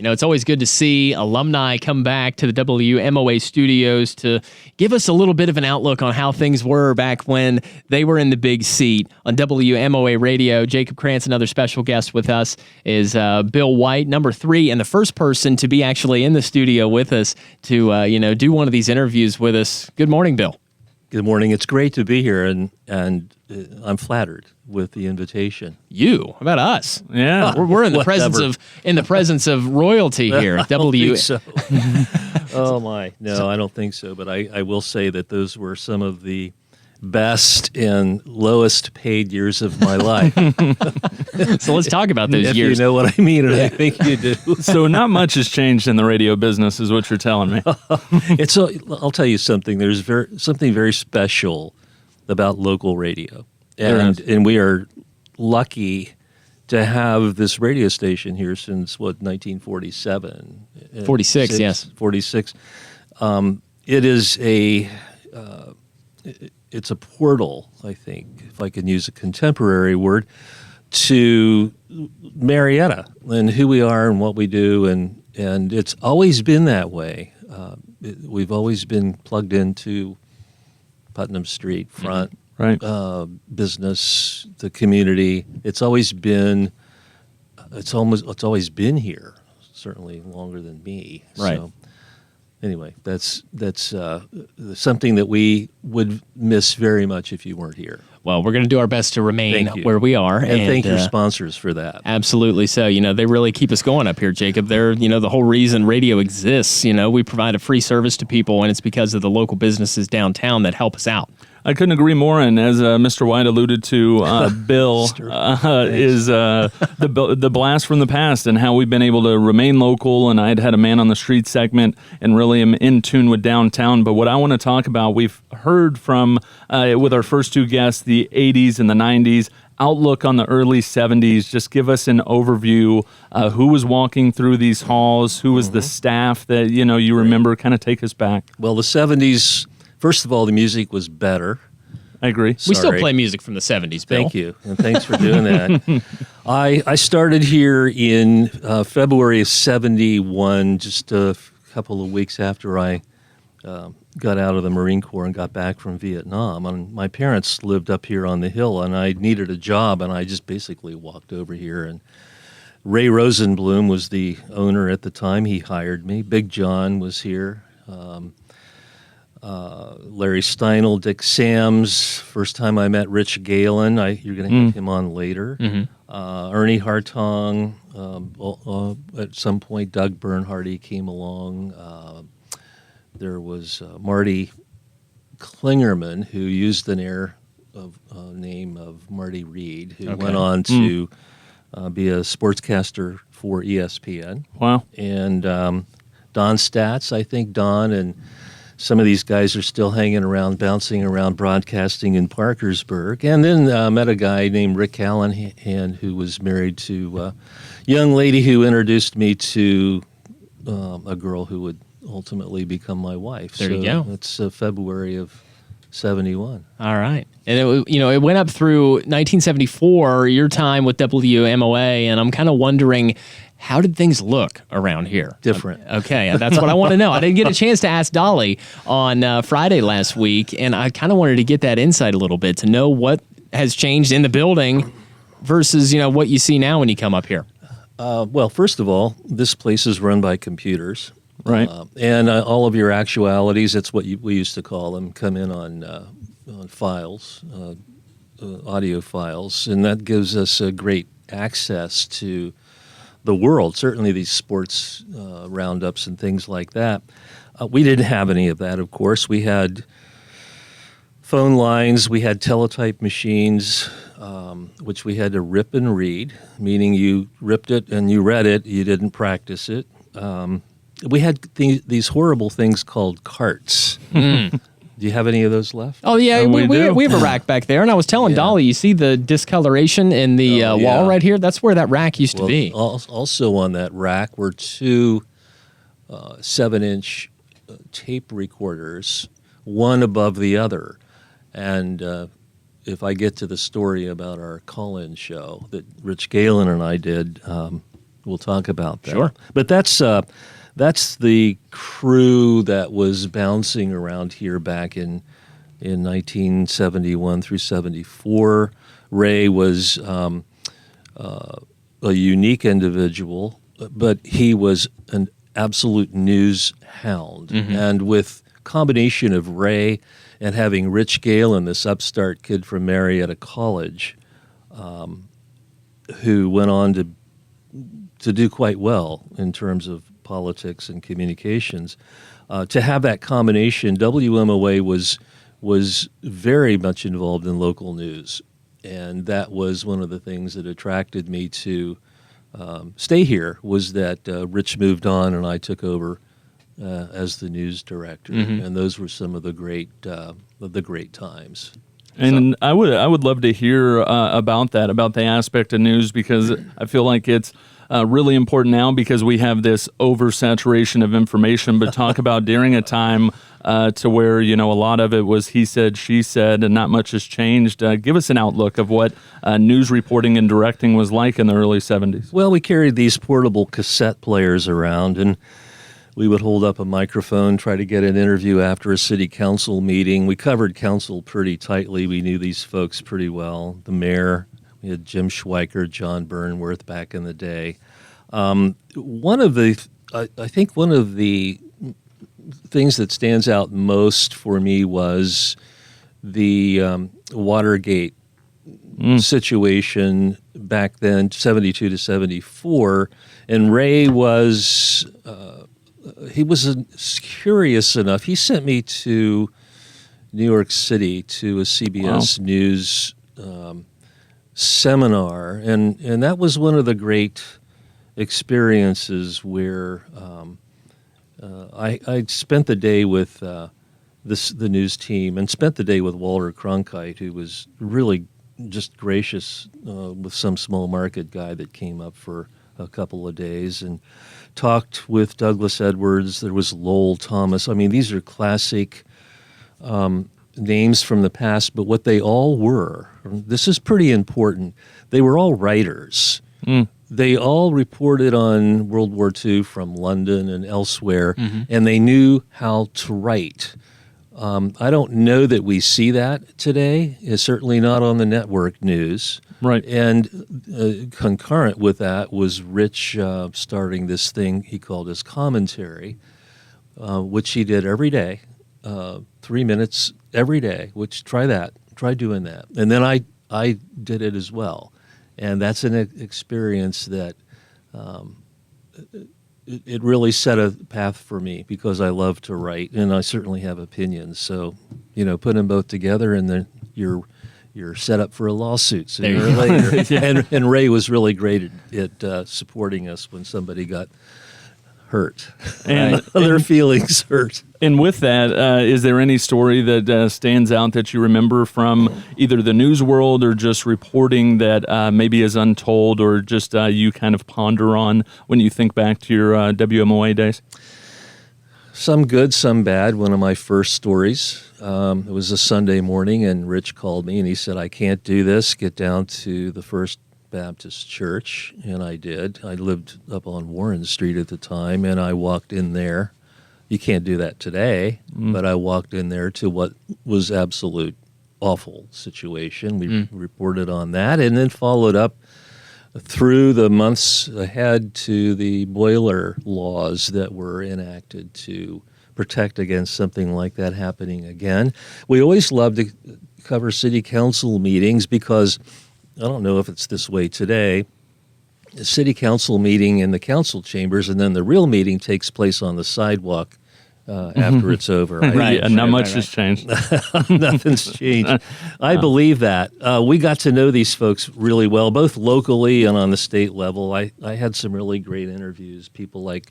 It's always good to see alumni come back to the WMOA studios to give us a little bit of an outlook on how things were back when they were in the big seat. On WMOA Radio, Jacob Krantz, another special guest with us, is Bill White, number 3, and the first person to be actually in the studio with us to, do one of these interviews with us. Good morning, Bill. Good morning. It's great to be here, and I'm flattered with the invitation. You? How about us? Yeah, we're in the presence of royalty here. I don't think so. Oh my, no, I don't think so. But I will say that those were some of the best and lowest paid years of my life. So let's talk about those if years. You know what I mean, and I think you do. So not much has changed in the radio business, is what you're telling me. I'll tell you something. There's something very special about local radio, and we are lucky to have this radio station here since 1947. 46, yes. 46. It is it's a portal, I think, if I can use a contemporary word, to Marietta and who we are and what we do, and it's always been that way. We've always been plugged into Putnam Street front, right? Business, the community. It's always been here, certainly longer than me. Right. So, anyway, that's something that we would miss very much if you weren't here. Well, we're going to do our best to remain where we are. And thank your sponsors for that. Absolutely so. They really keep us going up here, Jacob. They're, the whole reason radio exists. We provide a free service to people, and it's because of the local businesses downtown that help us out. I couldn't agree more, and as Mr. White alluded to, Bill is the blast from the past and how we've been able to remain local, and I had a man on the street segment and really am in tune with downtown. But what I want to talk about, we've heard from, with our first 2 guests, the 80s and the 90s, outlook on the early 70s. Just give us an overview, who was walking through these halls, who was the staff that, you remember, kind of take us back. Well, the 70s... First of all, the music was better. I agree. We still play music from the 70s, Bill. Thank you, and thanks for doing that. I started here in February of 71, just a couple of weeks after I got out of the Marine Corps and got back from Vietnam. And my parents lived up here on the hill, and I needed a job, and I just basically walked over here. And Ray Rosenblum was the owner at the time. He hired me. Big John was here. Larry Steinel, Dick Sams. First time I met Rich Galen. You're going to get him on later. Mm-hmm. Ernie Hartong. At some point, Doug Bernhardy came along. There was Marty Klingerman, who used the name of Marty Reed, who went on to be a sportscaster for ESPN. Wow. And Don Statz, I think Don and some of these guys are still hanging around, bouncing around, broadcasting in Parkersburg. And then met a guy named Rick Callahan, who was married to a young lady who introduced me to a girl who would ultimately become my wife. There you go. It's February of 71. All right. And it went up through 1974, your time with WMOA, and I'm kind of wondering, how did things look around here? Different. Okay, that's what I want to know. I didn't get a chance to ask Dolly on Friday last week, and I kind of wanted to get that insight a little bit to know what has changed in the building versus what you see now when you come up here. Well, first of all, this place is run by computers. Right. And all of your actualities, that's what we used to call them, come in on files, audio files, and that gives us a great access to the world, certainly these sports roundups and things like that. We didn't have any of that, of course. We had phone lines, we had teletype machines, which we had to rip and read, meaning you ripped it and you read it, you didn't practice it. We had these horrible things called carts. Do you have any of those left? Oh, yeah, we have a rack back there. And I was telling Dolly, you see the discoloration in the wall right here? That's where that rack used to be. Also on that rack were two 7-inch tape recorders, one above the other. And if I get to the story about our call-in show that Rich Galen and I did, we'll talk about that. Sure. But that's the crew that was bouncing around here back in 1971 through 74. Ray was a unique individual, but he was an absolute news hound. Mm-hmm. And with combination of Ray and having Rich Gale and this upstart kid from Marietta College, who went on to do quite well in terms of politics and communications, to have that combination, WMOA was very much involved in local news. And that was one of the things that attracted me to stay here, was that Rich moved on and I took over as the news director. Mm-hmm. And those were some of the great times. And I would love to hear about that, about the aspect of news, because I feel like it's really important now because we have this oversaturation of information. But talk about during a time to where, a lot of it was he said, she said, and not much has changed. Give us an outlook of what news reporting and directing was like in the early 70s. Well, we carried these portable cassette players around, and we would hold up a microphone, try to get an interview after a city council meeting. We covered council pretty tightly. We knew these folks pretty well. The mayor, we had Jim Schweiker, John Burnworth back in the day. I think one of the things that stands out most for me was the Watergate situation back then, 72 to 74. And Ray was... he was curious enough. He sent me to New York City to a CBS News seminar, and that was one of the great experiences where I spent the day with the news team, and spent the day with Walter Cronkite, who was really just gracious with some small market guy that came up for a couple of days, and talked with Douglas Edwards. There was Lowell Thomas. I mean, these are classic names from the past, but what they all were, this is pretty important, they were all writers. They all reported on World War II from London and elsewhere, and they knew how to write. I don't know that we see that today. It's certainly not on the network news. Right. And concurrent with that was Rich starting this thing he called his commentary, which he did every day, 3 minutes every day, which try doing that. And then I did it as well. And that's an experience that it really set a path for me, because I love to write, and I certainly have opinions. So, put them both together, and then you're set up for a lawsuit sooner or later. Yeah. And Ray was really great at supporting us when somebody got hurt, and their feelings hurt. And with that, is there any story that stands out that you remember from either the news world or just reporting that maybe is untold, or just you kind of ponder on when you think back to your WMOA days? Some good, some bad. One of my first stories, it was a Sunday morning, and Rich called me, and he said, I can't do this. Get down to the First Baptist Church, and I did. I lived up on Warren Street at the time, and I walked in there. You can't do that today, but I walked in there to what was absolute awful situation. We reported on that, and then followed up through the months ahead to the boiler laws that were enacted to protect against something like that happening again. We always loved to cover city council meetings, because I don't know if it's this way today. A city council meeting in the council chambers, and then the real meeting takes place on the sidewalk after it's over. Right. Yeah, not much has changed. Nothing's changed. I believe that. We got to know these folks really well, both locally and on the state level. I had some really great interviews. People like,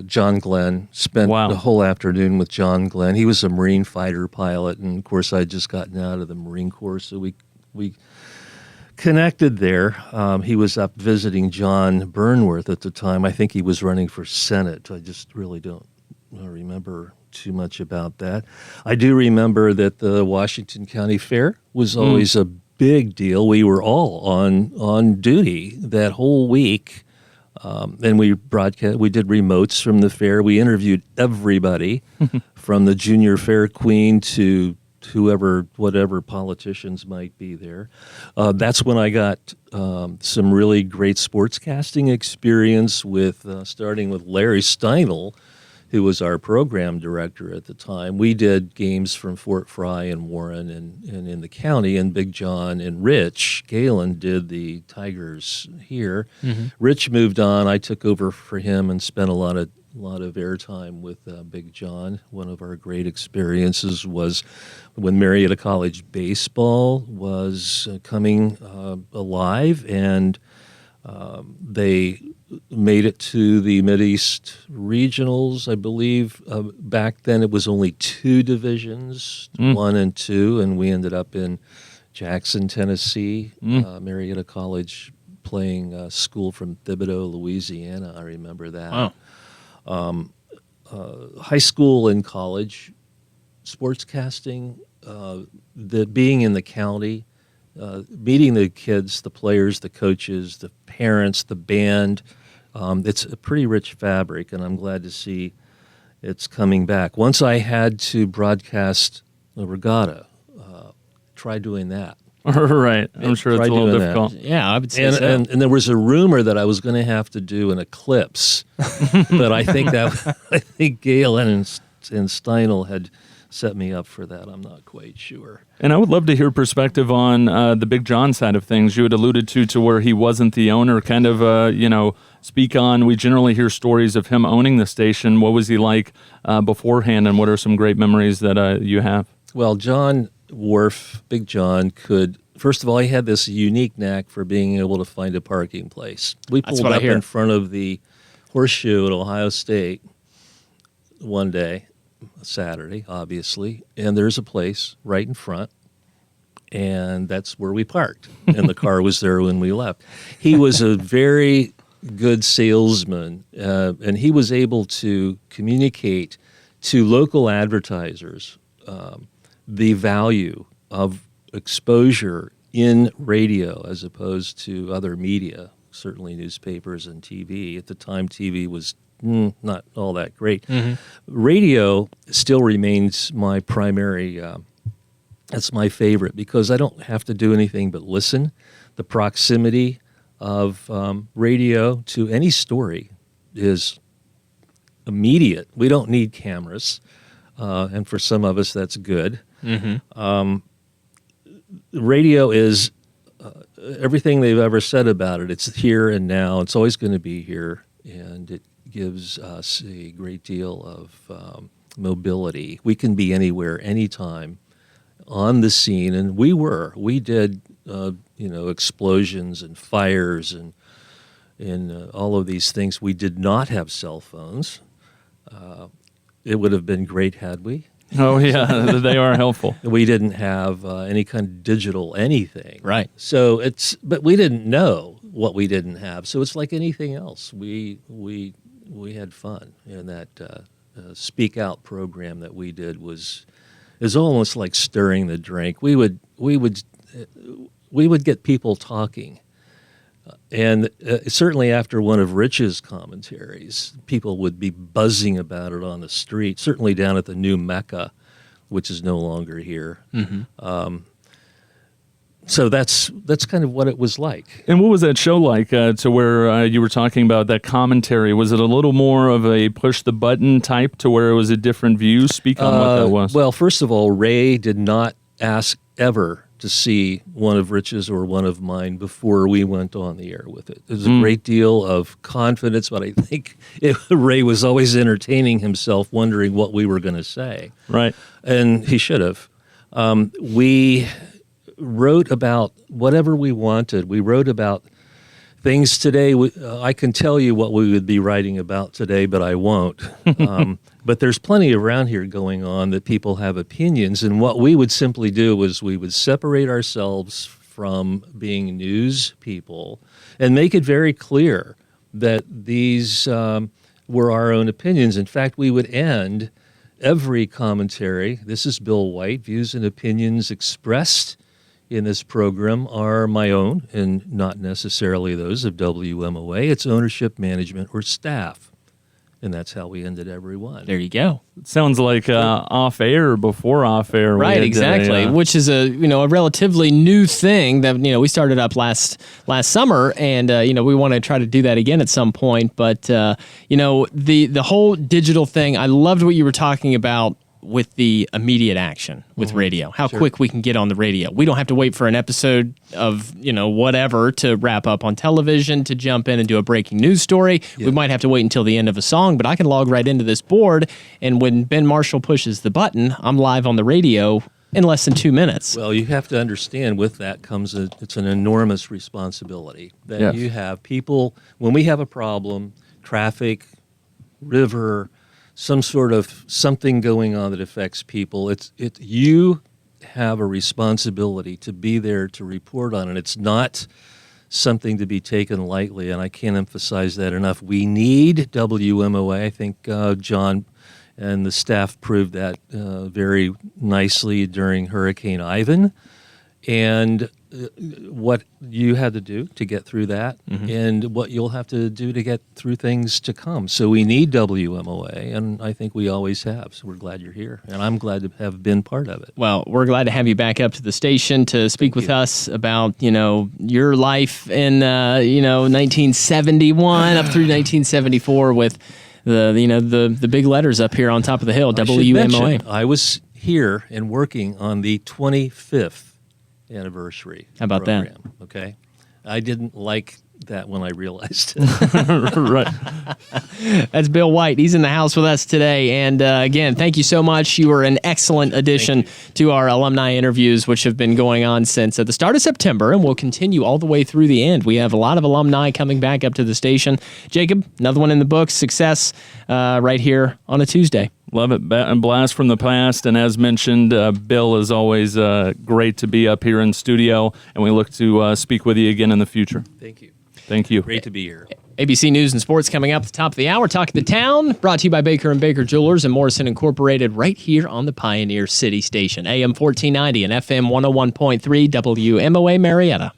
John Glenn. Spent the whole afternoon with John Glenn. He was a Marine fighter pilot, and of course I'd just gotten out of the Marine Corps, so we connected there. He was up visiting John Burnworth at the time. I think he was running for Senate. I just really don't remember too much about that. I do remember that the Washington County Fair was always a big deal. We were all on duty that whole week, and we broadcast. We did remotes from the fair. We interviewed everybody, from the junior fair queen to whoever, whatever politicians might be there. That's when I got some really great sportscasting experience with starting with Larry Steinel, who was our program director at the time. We did games from Fort Fry and Warren and in the county, and Big John and Rich Galen did the Tigers here. Mm-hmm. Rich moved on. I took over for him and spent a lot of airtime with Big John. One of our great experiences was when Marietta College baseball was coming alive, and they made it to the Mideast Regionals, I believe. Back then it was only 2 divisions, 1 and 2, and we ended up in Jackson, Tennessee. Marietta College playing school from Thibodaux, Louisiana. I remember that. Wow. High school and college sportscasting, being in the county, meeting the kids, the players, the coaches, the parents, the band. It's a pretty rich fabric, and I'm glad to see it's coming back. Once I had to broadcast a regatta, try doing that. Right. I'm sure it's a little difficult. That. Yeah, I would say so. And there was a rumor that I was going to have to do an eclipse, but I think Galen and Steinel had set me up for that. I'm not quite sure. And I would love to hear perspective on the Big John side of things. You had alluded to where he wasn't the owner, kind of, speak on. We generally hear stories of him owning the station. What was he like beforehand, and what are some great memories that you have? Well, John Wharf, Big John, first of all, he had this unique knack for being able to find a parking place. We pulled up in front of the Horseshoe at Ohio State one day, Saturday, obviously, and there's a place right in front, and that's where we parked, and the car was there when we left. He was a very good salesman, and he was able to communicate to local advertisers the value of exposure in radio as opposed to other media, certainly newspapers and TV. At the time, TV was not all that great. Mm-hmm. Radio still remains my primary, that's my favorite, because I don't have to do anything but listen. The proximity of radio to any story is immediate. We don't need cameras, and for some of us that's good. Mm-hmm. Radio is everything they've ever said about it. It's here and now. It's always going to be here, and it gives us a great deal of mobility. We can be anywhere, anytime, on the scene, and we did explosions and fires and all of these things. We did not have cell phones. It would have been great had we. Oh, yeah, they are helpful. We didn't have any kind of digital anything. Right. So but we didn't know what we didn't have. So it's like anything else. We had fun, and that Speak Out program that we did is almost like stirring the drink. We would get people talking. And certainly after one of Rich's commentaries, people would be buzzing about it on the street, certainly down at the new Mecca, which is no longer here. Mm-hmm. So that's kind of what it was like. And what was that show like to where you were talking about that commentary? Was it a little more of a push-the-button type to where it was a different view? Speak on what that was. Well, first of all, Ray did not ask ever to see one of Rich's or one of mine before we went on the air with it. There's a great deal of confidence, but I think Ray was always entertaining himself, wondering what we were going to say. Right. And he should have. We wrote about whatever we wanted. We wrote about things today. I can tell you what we would be writing about today, but I won't. But there's plenty around here going on that people have opinions, and what we would simply do was we would separate ourselves from being news people and make it very clear that these were our own opinions. In fact, we would end every commentary, this is Bill White, views and opinions expressed in this program are my own and not necessarily those of WMOA. It's ownership, management, or staff. And that's how we ended every one. There you go. Sounds like off air before off air. Right, exactly. Which is a relatively new thing that we started up last summer, and we want to try to do that again at some point. But the whole digital thing, I loved what you were talking about with the immediate action with radio, how quick we can get on the radio. We don't have to wait for an episode of, whatever to wrap up on television to jump in and do a breaking news story. Yeah. We might have to wait until the end of a song, but I can log right into this board, and when Ben Marshall pushes the button, I'm live on the radio in less than 2 minutes. Well, you have to understand with that comes it's an enormous responsibility that you have people, when we have a problem, traffic, river, some sort of something going on that affects people, you have a responsibility to be there to report on it. It's not something to be taken lightly, and I can't emphasize that enough. We need WMOA. I think John and the staff proved that very nicely during Hurricane Ivan, and what you had to do to get through that, and what you'll have to do to get through things to come. So we need WMOA, and I think we always have. So we're glad you're here, and I'm glad to have been part of it. Well, we're glad to have you back up to the station to speak with us about your life in 1971 up through 1974 with the big letters up here on top of the hill, WMOA. I was here and working on the 25th anniversary. How about program, that? Okay. I didn't like that when I realized it. Right. That's Bill White. He's in the house with us today. And again, thank you so much. You were an excellent addition to our alumni interviews, which have been going on since the start of September and will continue all the way through the end. We have a lot of alumni coming back up to the station. Jacob, another one in the books. Success right here on a Tuesday. Love it. Blast from the past. And as mentioned, Bill is always great to be up here in studio, and we look to speak with you again in the future. Thank you. Thank you. Great to be here. ABC News and Sports coming up at the top of the hour. Talking the Town, brought to you by Baker & Baker Jewelers and Morrison Incorporated right here on the Pioneer City Station. AM 1490 and FM 101.3 WMOA Marietta.